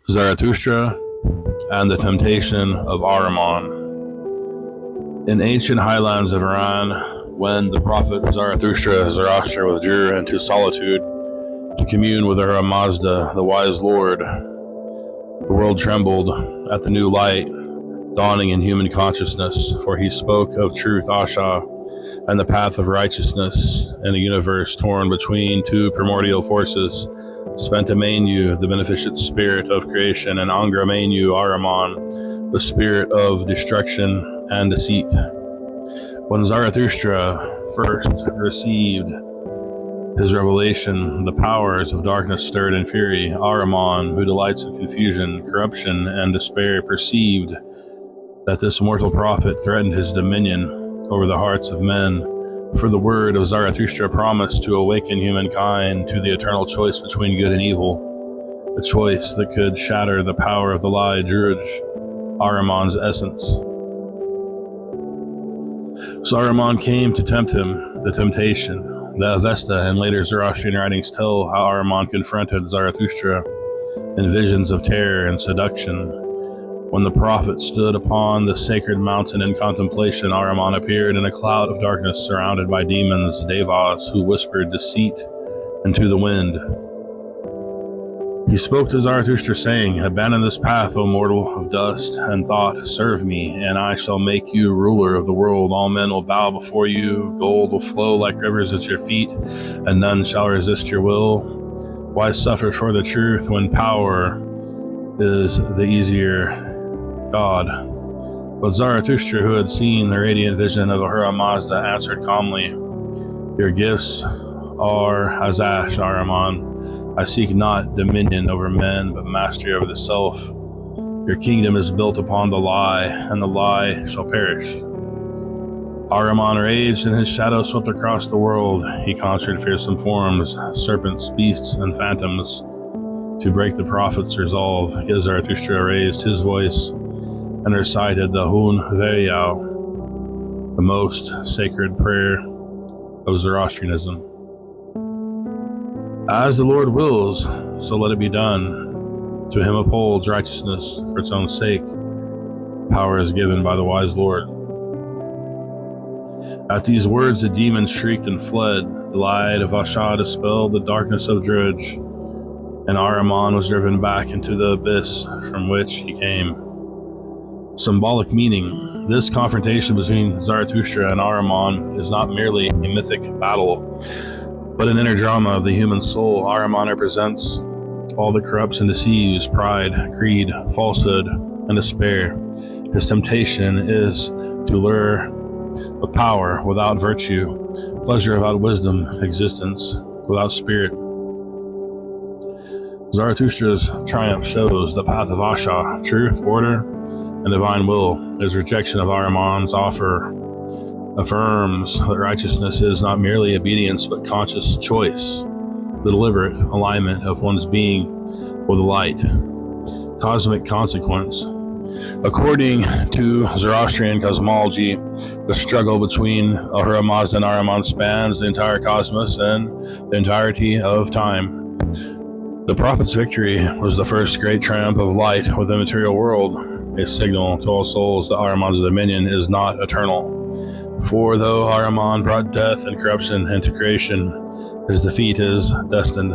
Zarathustra and the Temptation of Ahriman. In ancient highlands of Iran, when the prophet Zarathustra withdrew into solitude to commune with Ahriman Mazda, the wise Lord, the world trembled at the new light dawning in human consciousness, for he spoke of truth, Asha, and the path of righteousness in a universe torn between two primordial forces, Spentamenu, the beneficent spirit of creation, and Angramenu, Ahriman, the spirit of destruction and deceit. When Zarathustra first received his revelation, the powers of darkness stirred in fury. Ahriman, who delights in confusion, corruption, and despair, perceived that this mortal prophet threatened his dominion over the hearts of men, for the word of Zarathustra promised to awaken humankind to the eternal choice between good and evil, a choice that could shatter the power of the lie, Druj, Ahriman's essence. So Ahriman came to tempt him, the temptation. The Avesta and later Zoroastrian writings tell how Ahriman confronted Zarathustra in visions of terror and seduction. When the prophet stood upon the sacred mountain in contemplation, Ahriman appeared in a cloud of darkness surrounded by demons, devas, who whispered deceit into the wind. He spoke to Zarathustra, saying, "Abandon this path, O mortal of dust and thought. Serve me, and I shall make you ruler of the world. All men will bow before you. Gold will flow like rivers at your feet, and none shall resist your will. Why suffer for the truth when power is the easier God?" But Zarathustra, who had seen the radiant vision of Ahriman Mazda, answered calmly, "Your gifts are as ash, Ahriman. I seek not dominion over men, but mastery over the self. Your kingdom is built upon the lie, and the lie shall perish." Ahriman raged, and his shadow swept across the world. He conjured fearsome forms, serpents, beasts, and phantoms, to break the prophet's resolve. Yet Zarathustra raised his voice and recited the Hun Veriau, the most sacred prayer of Zoroastrianism. As the Lord wills, so let it be done. To him upholds righteousness for its own sake. Power is given by the wise Lord. At these words, the demons shrieked and fled. The light of Asha dispelled the darkness of Druj, and Ahriman was driven back into the abyss from which he came. Symbolic meaning. This confrontation between Zarathustra and Ahriman is not merely a mythic battle, but an inner drama of the human soul. Ahriman represents all that corrupts and deceives: pride, greed, falsehood, and despair. His temptation is to lure with power without virtue, pleasure without wisdom, existence without spirit. Zarathustra's triumph shows the path of Asha, truth, order, and divine will. His rejection of Ahriman's offer affirms that righteousness is not merely obedience, but conscious choice, the deliberate alignment of one's being with the light. Cosmic consequence. According to Zoroastrian cosmology, the struggle between Ahriman Mazda and Ahriman spans the entire cosmos and the entirety of time. The prophet's victory was the first great triumph of light within the material world, a signal to all souls that Ahriman's dominion is not eternal. For though Ahriman brought death and corruption into creation, his defeat is destined.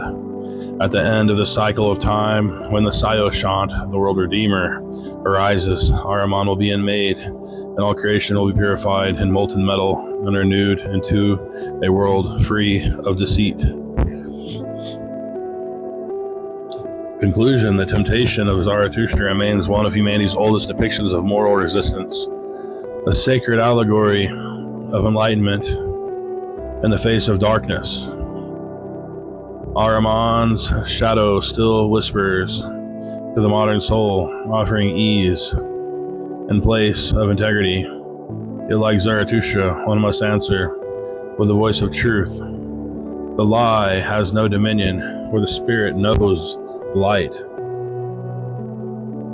At the end of the cycle of time, when the FraterSaoshyant, the world redeemer, arises, Ahriman will be unmade, and all creation will be purified in molten metal and renewed into a world free of deceit. Conclusion. The temptation of Zarathustra remains one of humanity's oldest depictions of moral resistance, a sacred allegory of enlightenment in the face of darkness. Ahriman's shadow still whispers to the modern soul, offering ease in place of integrity. Yet like Zarathustra, one must answer with the voice of truth. The lie has no dominion, where the spirit knows light.